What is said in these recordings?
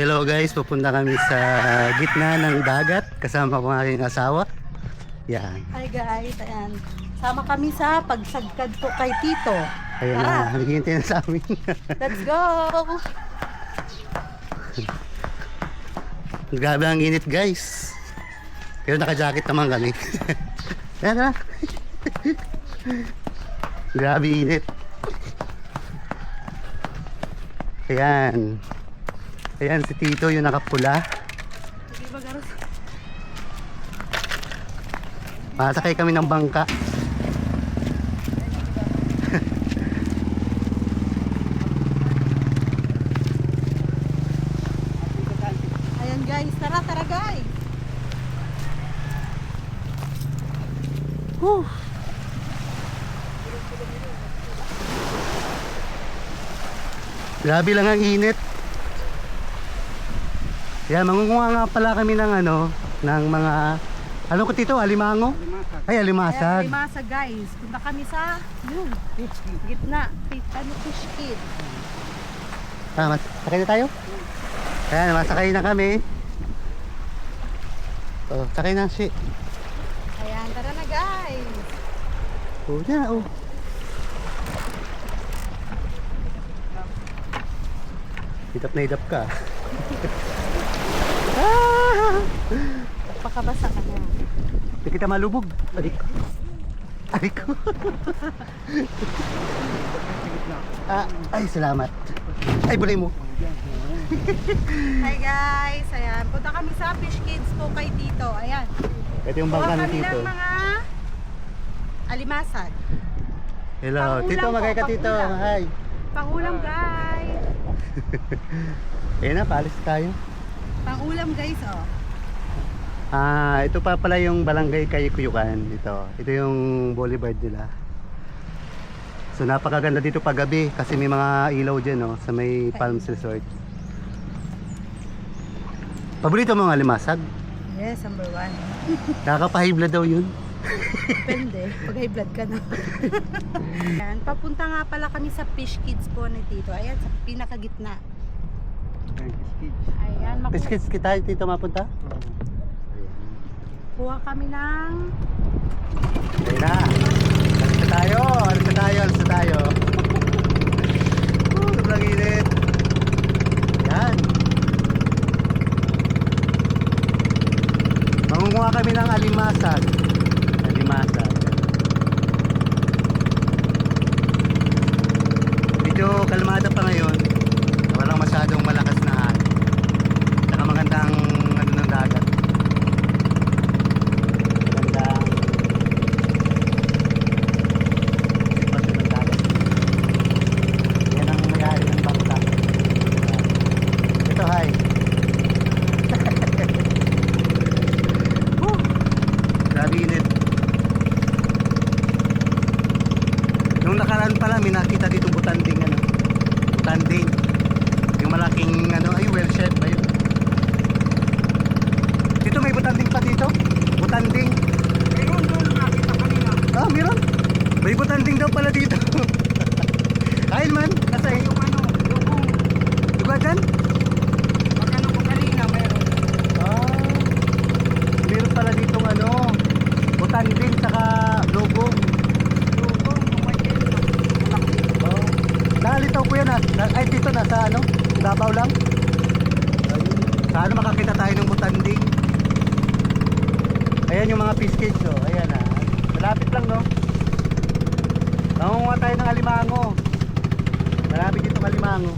Hello guys, pupunta kami sa gitna ng dagat kasama ko ang aking asawa. Yan. Hi guys, ayan. Sama kami sa pagsagkad po kay Tito. Ayan na, naghihintay na sa amin. Let's go! Grabe ang init guys. Pero naka-jacket naman kami. Ayan na. Grabe init. Ayan. Ayan si Tito yung nakapula. Masakay kami ng bangka. Ayan guys, tara guys! Whew. Grabe lang ang init. Yan, mangunguha nga pala kami ng ng mga, ano ko Tito, alimango? Ay, alimasag. Ayan, Limasa guys. Punta kami sa gitna. Fish kid. Sakay na tayo? Ayan, masakay na kami. Oh, sakay na si. Ayan, tara na guys! Oh, na, oh. Hidap na hidap ka. Pakabasa ka na. Hindi kita malubog. Adik ko. Adik ko. Ay, salamat. Ay, bulay mo. Hi guys! Ayan, punta kami sa Fish Kids po kay Tito. Ayan. Ito yung bangka ni kami Tito. ng mga alimasag. Hello, Pangulam Tito, po, magay ka Tito. pangulam. Hi. Pangulam guys! Ayan na, paalis tayo. Pangulam guys, oh. Ito pa pala yung Barangay Kayukuyukan. Ito yung boulevard nila. So napakaganda dito paggabi kasi may mga ilaw dyan, no, sa may Palms Resort. Paborito mo ng alimasag? Yes, number 1. Nakaka-high blood daw yun. Depende, pag high blood ka na. Ayan, papunta nga pala kami sa Fish Kids po ni Tito. Ayan, sa pinakagitna. Ayan, Piskits kita Tito mapunta? kuha kami ng... Ayan na. Alis na tayo. Alis na tayo. Alis na tayo. Sobrang init. Ayan. Mangunguha kami ng alimasag. Alimasag. Medyo kalmada pa ngayon. Walang masyadong malakas na hangin. Saka magandang ng dagat. Magandang sitwasyon ng dagat. Yan ang may-ari ng bangka. Ito, hi. Grabe init. Nung nakaraan pala may nakita dito butanding butanding. Yung malaking ay well shaped ba yun? Dito may butanding pa dito? Butanding. Meron doon nakita kanina. Meron. May butanding daw pala dito. Kain man, nasa Yung lubong. Diba dyan? Pagkano ko kanina, meron. Meron pala ditong butanding saka lubong. Lubong, kumain. Malaki. Nalitaw ko yan ay dito nasa Davao lang. Sana makakita tayo ng butanding. Ayan yung mga fish cage, oh. Ayan malapit lang, no. Nangunguha tayo ng alimango. Malapit dito alimango.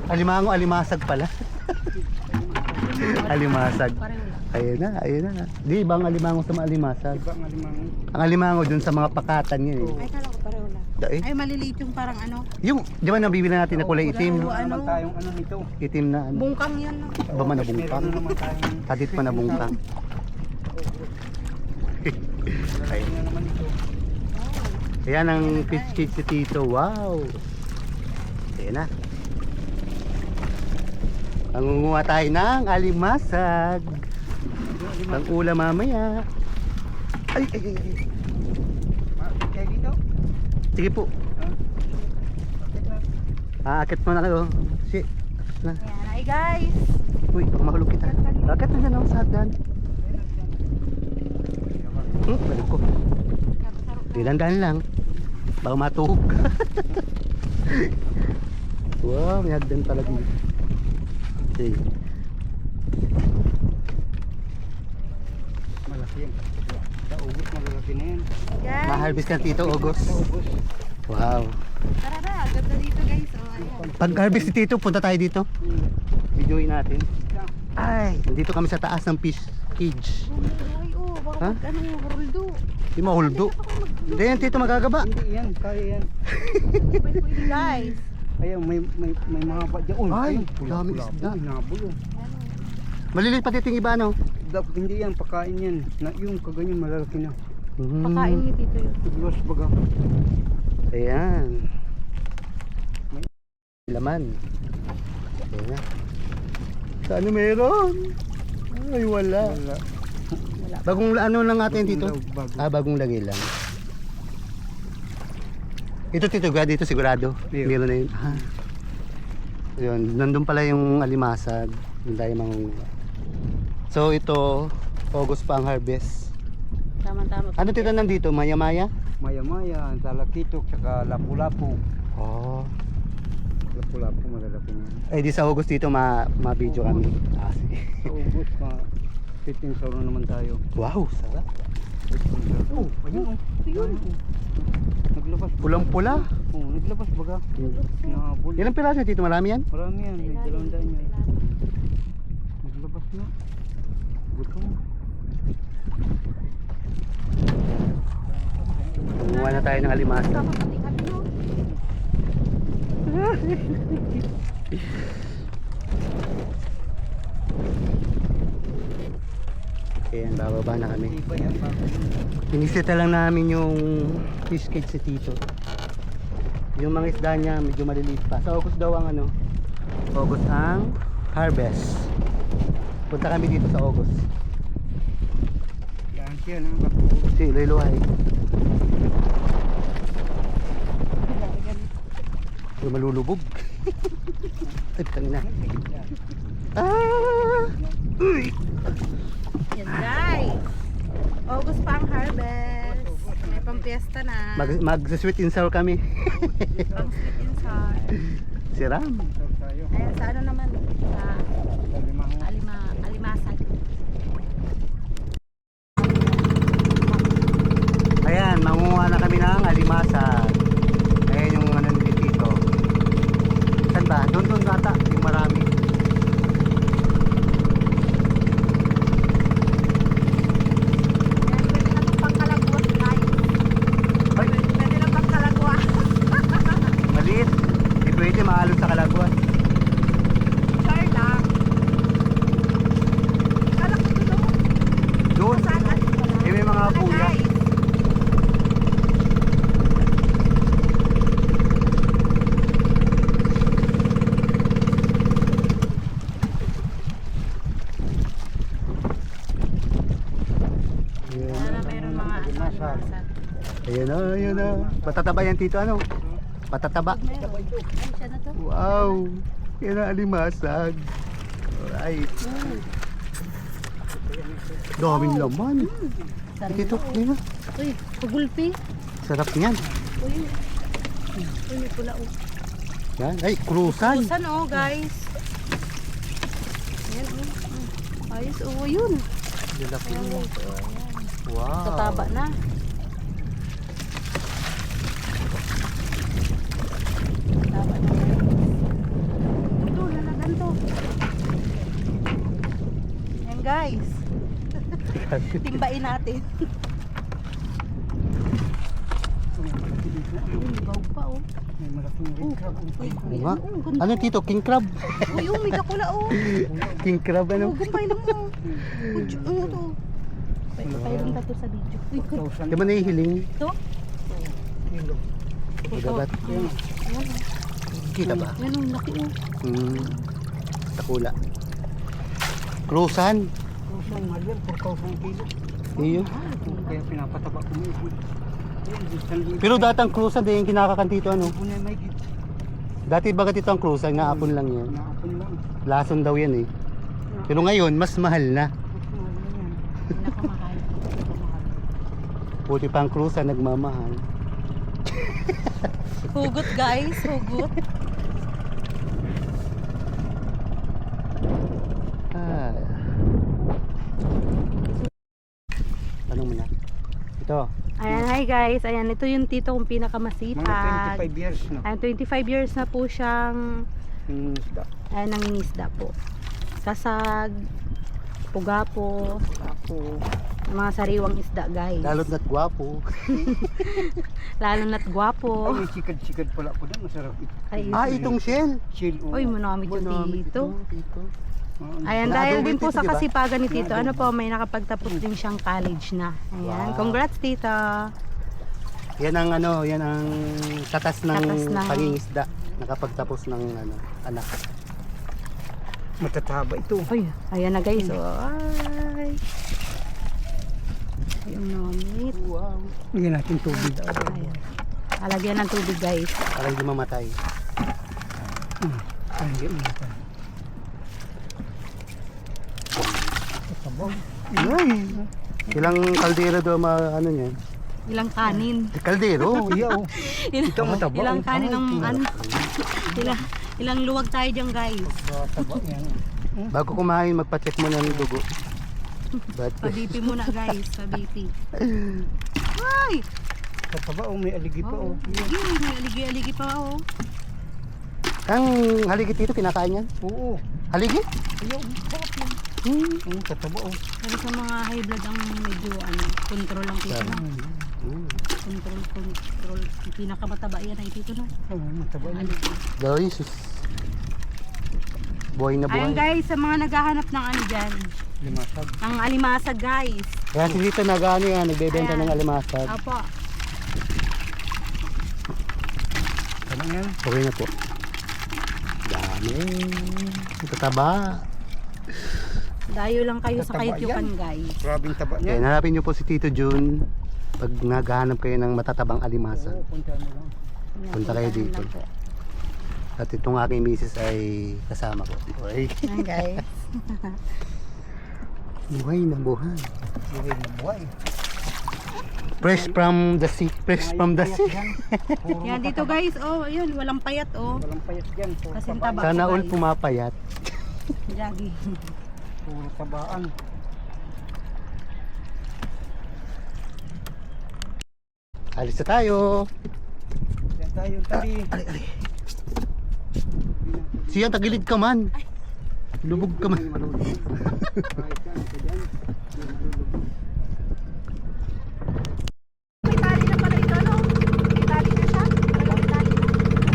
Alimango, alimasag pala. Alimasag. Pareho lang. Ayun na. Di ba ang alimango sa mga alimasag? Ibang alimango. Ang alimango dun sa mga pakatan yun, Ay, kala ko pareho lang. eh. Ay, maliliit yung parang Yung, di ba nabibili natin na kulay itim? Ano? Tayong nito. Itim na Bungkang yan. No? Ba man nabungkang? Meron naman tayong Hadit pa nabungkang. Ay, meron naman ito. ayan ang fish cake si Tito. Wow. Ayan na. Mangunguha tayo ng alimasag. Ang ulam mamaya. Ay. Kaya dito? Sige po. Aakit mo na kayo. Si. na. Ayan, ay guys. Uy, baka mahulog kita. Bakit na dyan ako sa hagdan? Balik ko. Dilandan lang. Baka matuhog. Wow, may hagdan pala dito. Okay. Malaki yan. Sa ubos malalaki na yan. Guys. Ma-harvest ka Tito August. Sa ubos. Wow. Tara na, ganda dito guys. Oh, ayan. Pag-harvest ni Tito, punta tayo dito. Videoin natin. Ay, nandito kami sa taas ng fish cage. Ay, oh, baka Ha? ano, Roldo. Di mahuldo. Hindi yan Tito, magagaba. Hindi yan, kaya yan. Pwede guys. Ayan, may mga ba dyan. Uy, Ay, ayun, daming pula-pula isda. po, inabol, oh. Maliliit pa Tito yung iba, no? Hindi yan, pakain yan. Na, yung kaganyan malalaki na. Pakain ni Tito yun. Iglos baga. Ayan. May laman. Ayan na. Saan meron? Ay, wala. Wala. Bagong ano lang natin dito? Bago. Bagong lagay lang. Ito Tito, dito sigurado. Iyo. Meron na yun. Ah. Yun, nandun pala yung alimasag. Yung tayo mangunguha. So ito, August pa ang harvest. Tama-tama. Ano Tito nandito? Maya-maya? Maya-maya, ang talakitok, saka lapu-lapu. Oh. Lapu-lapu, malalaki na yan. Eh di sa August dito ma-video kami. Ah, sige. Sa ubos, 15 sauro naman tayo. Wow, sarap. 15 sauro. Oh, ayun, oh. Ayun. Naglabas. Pulang-pula. Oh, naglabas baga. Nahabol. Ilang piraso Tito? Marami yan? Marami yan, may 200 yan. Naglabas na. Gutom. Kumuha na tayo ng alimasa. Tama pati kami no. Ayan, bababa na kami. Hindi pa yan bago. Pinisita lang namin yung fish cage si Tito. Yung mga isda niya medyo maliliit pa. Sa August daw ang ano, August ang harvest. Punta kami dito sa August. Yan siya na. Bago. Si Iloiloay. Yung malulubog. Ay, tangina. Ah! Uy! Yan guys. August pa ang harvest. May pampiesta na. Mag-sweet and sour kami. Pang sweet and sour. Si Ram. Sir tayo. Ayan, sa ano naman? Sa Sa limang. alimasag. Ayan, mangunguha na kami ng alimasa. Ayan yung ano ni Tito. Saan ba? Doon nata, yung marami. Ay, Pwede na pang kalagwa. maliit. Hindi pwede, mahalon sa kalagwan. Char lang. Kalak ko doon. Doon. Saan? Eh, may mga kuya. Guys. Sana mayroon mga alimasag. Ayan na, ayan na. Patataba yan Tito, ano? Patataba. Meron. Ay, siya na to. Wow. Yan na alimasag. Alright. Daming laman. Tito, yun na. Uy, pagulpi. Sarap niyan. Uy, uy, may pula oh. Yan. Ay, krusan. Busan oh guys. Ayan oh. Ayos oh, yun. Lalaki Ayan mo. guys, oh, ayan. Wow. Tataba na. Tataba na guys. Ito, lalagan to. Ayan guys. Timbain natin. Uy, bawag pa oh. May malaking red crab. Uy, Oo nga. ang ganda. Ano Tito? King crab? Uy, oh, may kakula oh. King crab ano? Oh, gumpay lang mo. Uy, ano to? Pailan ba to sa video? Uy, Di ba nahihiling? ito? Magabat. Ayan. Kita ba? Yan ang laki oh. Takula. Krusan. Kusang malian, 4,000 kilo. Iyo. Kaya pinapataba ko mo. Pero datang krusan din yung kinakakan Tito ano? Punay may git. Dati bagat ito ang cruiser, naapon lang yan. Naapon lang. Lason daw yan eh. Pero ngayon, mas mahal na. Pinakamahal. Buti pa ang cruiser, nagmamahal. Hugot guys, hugot. Ah. Tanong mo na. Ito. Ayan, hi guys. Ayan, ito yung tito kong Mga pinakamasipag. 25 years na. Ayan, 25 years na po siyang Isda. ayan, nangingisda po. Kasag, pugapo, Ako. mga sariwang isda guys. Lalo't na't gwapo. Lalo na't gwapo. Ay, may sikad-sikad pala po doon. Masarap ito. Ay, Itong shell. Chill. Uy, manamit yung Manamit tito. Tito. Ayan, Na dahil adobo din po tito, sa di ba? kasipagan ni Tito, Na ano adobo. po, may nakapagtapos din siyang college na. Ayan, Wow. congrats Tito. Yan ang ano, yan ang katas ng Katas ng- pangingisda. Nakapagtapos ng ano, anak. Matataba ito. Uy, ayan na guys. Oh, ay. Ayun namit. Wow. Bigyan natin tubig. Ayan. Alagyan ng tubig guys. Para hindi mamatay. Ay, hindi natin. Matabang. Ay. Ilang kaldero daw ano niyan? Ilang kanin. Kaldero? Iya, oh. Ilang, Ito mataba. ilang kanin ang ano. Ilang luwag tayo dyan guys. Mataba yan. Bago kumain, magpa-check mo ng dugo. But, Pa-BP muna guys, pa-BP. Ay! Mataba, oh. May aligi pa, oh. Yun, may aligi-aligi pa oh. ang haligi dito, kinakain yan? Oo. Haligi? Ayaw, sarap yan. Tataba, oh. Pero sa mga high blood ang medyo ano, control lang Tito na. Control. Yung pinakamataba yan ay Tito na. Oh, mataba yan. Aligi. Delicious. Buhay na Ayun buhay. guys, sa mga naghahanap ng ano dyan, Limasag. ng alimasag guys. Kaya si Tito nag-ano yan, nagbebenta Ayan. ng alimasag. Apo, Ano yan? Okay na po. Dami. Tataba. dayo lang kayo sa Tataba Kayukyukan guys. Grabing taba Kaya niya. hanapin niyo po si Tito Jun pag naghahanap kayo ng matatabang alimasag. Oo, punta mo lang. Ayan, Punta kayo puntahan dito. lang po. At itong aking misis ay kasama ko. Buhay. Ayan guys. Buhay na buhay. Buhay na buhay. Fresh from the sea. Fresh from the sea. Yan dito guys, oh, yun, walang payat oh. Walang payat dyan. Puro Kasing tabaan. taba. Sana all pumapayat. Jagi. Puro tabaan. Alis na tayo. Yan tayo tabi. Siya, tagilid ka man. Lubog ka man. May tali na pala ito, no? May tali na siya? Talagang may tali na.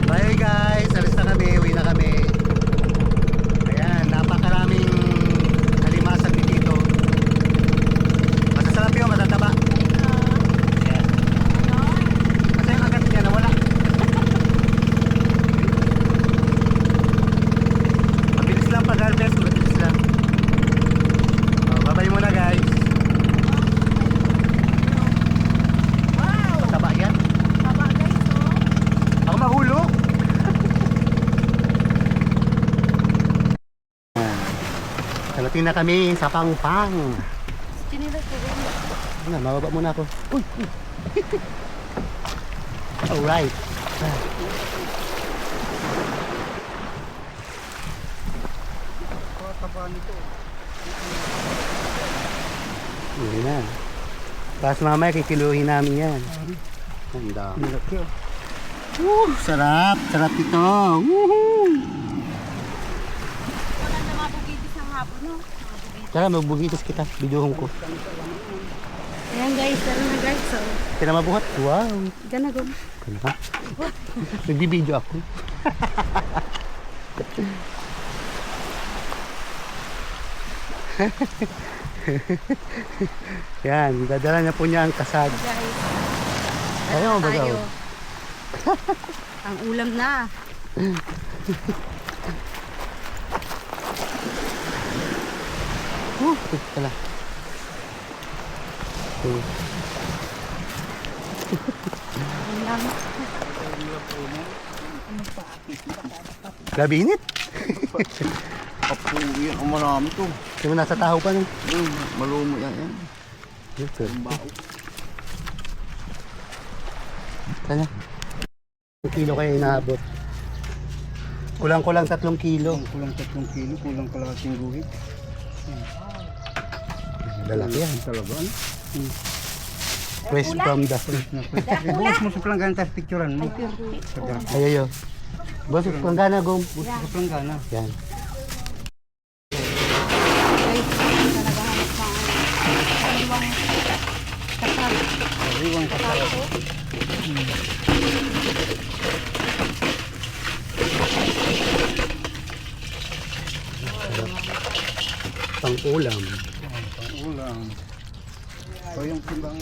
Bye guys. Alis na kami. Uwi na kami. Ayan. Napakaraming alimasag ni Tito. Masasarap yun. Matataba. Ayan. Kasi yung agad niya nawala. Mabilis lang pag-harvest. Mabilis lang. Bye-bye muna guys. Wow! Mataba yan. Taba guys, oh. Ako mahulog. Kalating na kami sa Pangpang. Chinilas ko rin. Ano, mababa muna ako. Uy! Alright. Puro taba nito. Yun na. Tapos mamaya kikiluhin namin yan. Ang dami. Malaki, oh. Sarap! Sarap ito! Woohoo! Wala na mabugitis ng hapon, no? Mabugitis. Tara, magbugitos kita. Videohon ko. Ayan guys, tara na guys, so. Pinamabuhat. Wow! Gana go. Ano ka? Nagbibideo ako. Yan, dadala na po niya ang kasag. Guys, Ayaw, bagaw. tayo. Ang ulam na. Tala. Ang lang. Ano pa? Grabe init. Papuwi yan. Ang marami to. Di mo nasa taho pa no? Malumo yan. Ito. Ang bao. Sana. 1 kilo kayo inaabot. Kulang-kulang 3 kilo. Kulang 3 kilo. Kulang kalahating guhit. Lalaki yan. Talaga ano? Fresh from the... Bukas mo sa planggana tapos picturean mo. Ayayo. Boss, panggana gom. Bukas sa planggana. Yan. Guys, talaga hanap pa ang sariwang kasal. Sariwang kasal. Pang ulam. Ulang. So yung timbang